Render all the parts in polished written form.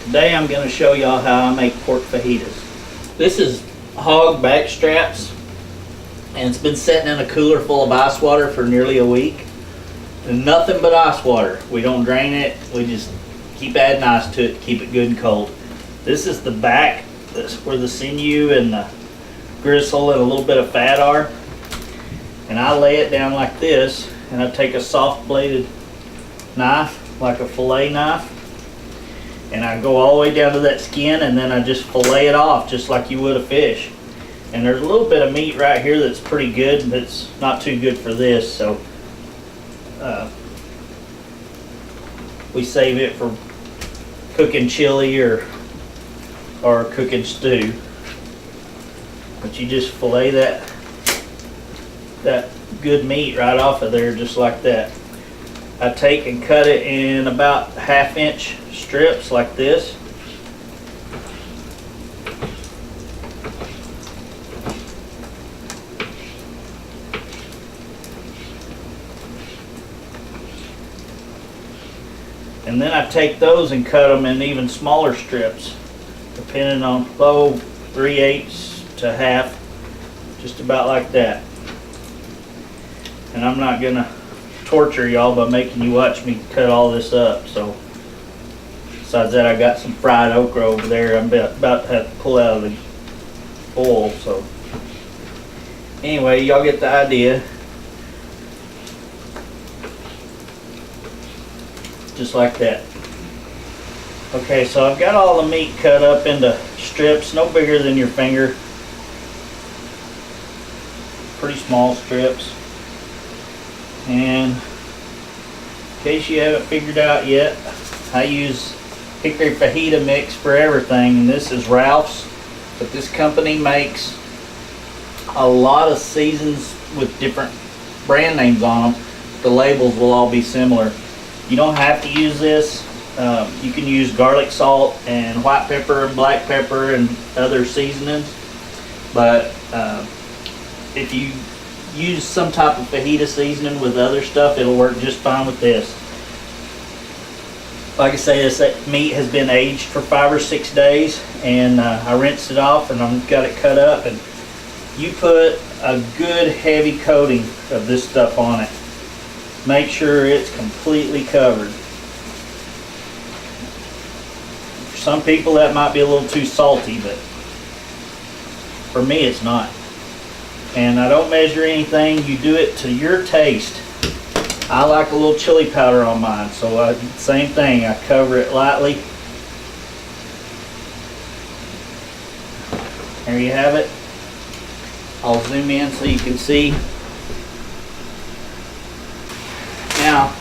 Today I'm going to show y'all how I make pork fajitas. This is hog back straps, and it's been sitting in a cooler full of ice water for nearly a week. And nothing but ice water. We don't drain it, we just keep adding ice to it to keep it good and cold. This is the back, that's where the sinew and the gristle and a little bit of fat are. And I lay it down like this, and I take a soft bladed knife, like a fillet knife, and I go all the way down to that skin, and then I just fillet it off just like you would a fish. And there's a little bit of meat right here that's pretty good, that's not too good for this, so we save it for cooking chili or cooking stew. But you just fillet that good meat right off of there just like that. I take and cut it in about 1/2 inch strips like this. And then I take those and cut them in even smaller strips, depending on 3/8 to 1/2, just about like that. And I'm not gonna torture y'all by making you watch me cut all this up. So besides that, I got some fried okra over there I'm about to have to pull out of the bowl. So anyway, y'all get the idea. Just like that. Okay, so I've got all the meat cut up into strips no bigger than your finger. Pretty small strips. And in case you haven't figured out yet, I use hickory fajita mix for everything, and this is Ralph's. But this company makes a lot of seasons with different brand names on them. The labels will all be similar. You don't have to use this. You can use garlic salt and white pepper and black pepper and other seasonings. But if you use some type of fajita seasoning with other stuff, it'll work just fine with this. Like I say, this meat has been aged for 5 or 6 days, and I rinsed it off and I've got it cut up. And you put a good heavy coating of this stuff on it. Make sure it's completely covered. For some people that might be a little too salty, but for me it's not. And I don't measure anything, you do it to your taste. I like a little chili powder on mine, so same thing, I cover it lightly. There you have it. I'll zoom in so you can see. Now,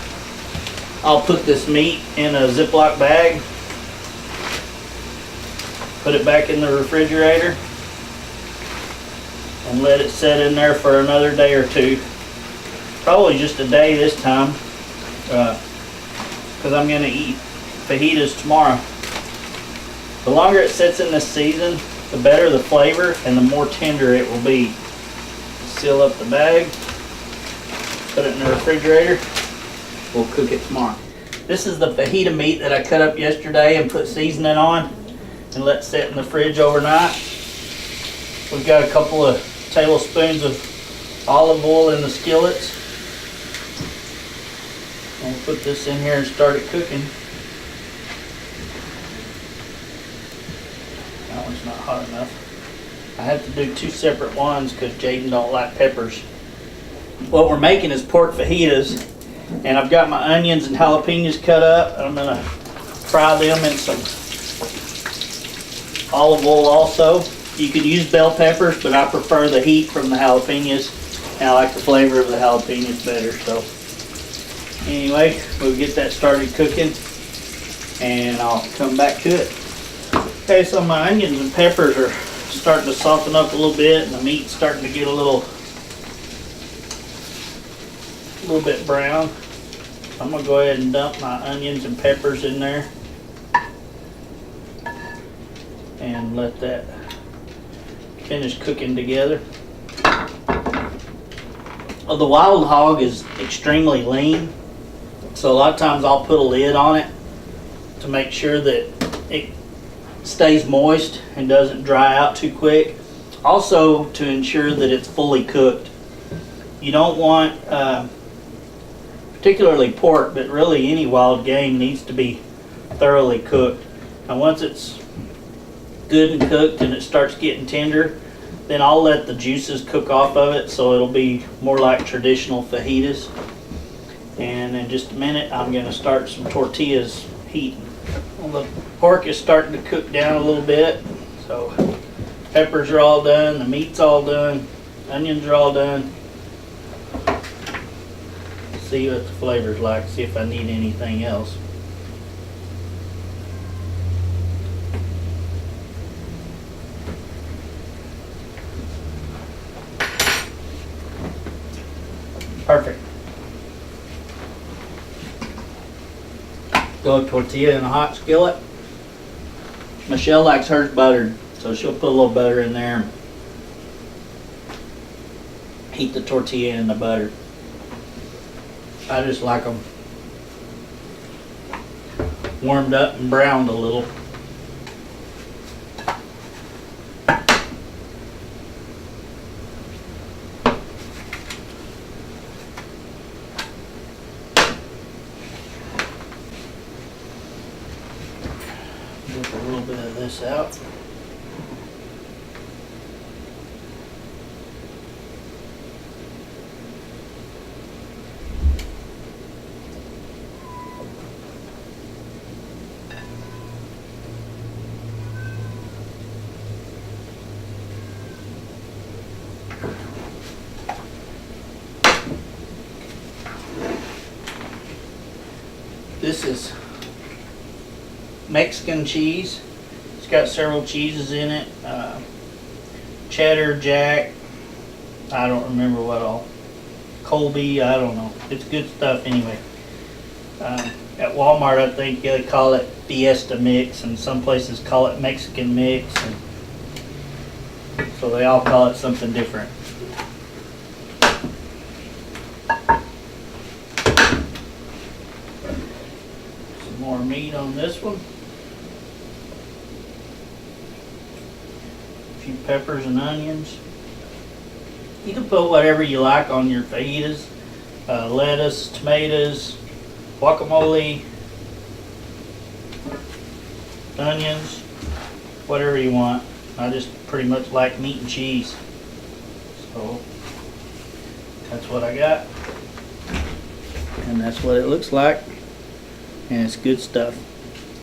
I'll put this meat in a Ziploc bag, put it back in the refrigerator, and let it set in there for another day or two. Probably just a day this time, because I'm going to eat fajitas tomorrow. The longer it sits in this season, the better the flavor and the more tender it will be. Seal up the bag, put it in the refrigerator. We'll cook it tomorrow. This is the fajita meat that I cut up yesterday and put seasoning on and let sit in the fridge overnight. We've got a couple of tablespoons of olive oil in the skillets. I'll put this in here and start it cooking. That one's not hot enough. I have to do 2 separate ones because Jaden don't like peppers. What we're making is pork fajitas, and I've got my onions and jalapenos cut up. I'm gonna fry them in some olive oil also. You could use bell peppers, but I prefer the heat from the jalapenos, and I like the flavor of the jalapenos better. So anyway, we'll get that started cooking, and I'll come back to it. Okay, so my onions and peppers are starting to soften up a little bit, and the meat's starting to get a little bit brown. I'm gonna go ahead and dump my onions and peppers in there and let that finish cooking together. The wild hog is extremely lean, so a lot of times I'll put a lid on it to make sure that it stays moist and doesn't dry out too quick. Also to ensure that it's fully cooked. You don't want, particularly pork, but really any wild game needs to be thoroughly cooked. And once it's good and cooked and it starts getting tender, then I'll let the juices cook off of it so it'll be more like traditional fajitas. And in just a minute I'm going to start some tortillas heating. Well, the pork is starting to cook down a little bit, so peppers are all done, the meat's all done, onions are all done. See what the flavor's like, see if I need anything else. Perfect. Throw a tortilla in a hot skillet. Michelle likes hers buttered, so she'll put a little butter in there and heat the tortilla in the butter. I just like them warmed up and browned a little. Dip a little bit of this out. This is Mexican cheese. It's got several cheeses in it. Cheddar, Jack, I don't remember what all. Colby, I don't know. It's good stuff anyway. At Walmart I think they call it Fiesta Mix, and some places call it Mexican Mix, and so they all call it something different. More meat on this one. A few peppers and onions. You can put whatever you like on your fajitas. Lettuce, tomatoes, guacamole, onions, whatever you want. I just pretty much like meat and cheese. So that's what I got. And that's what it looks like. And it's good stuff.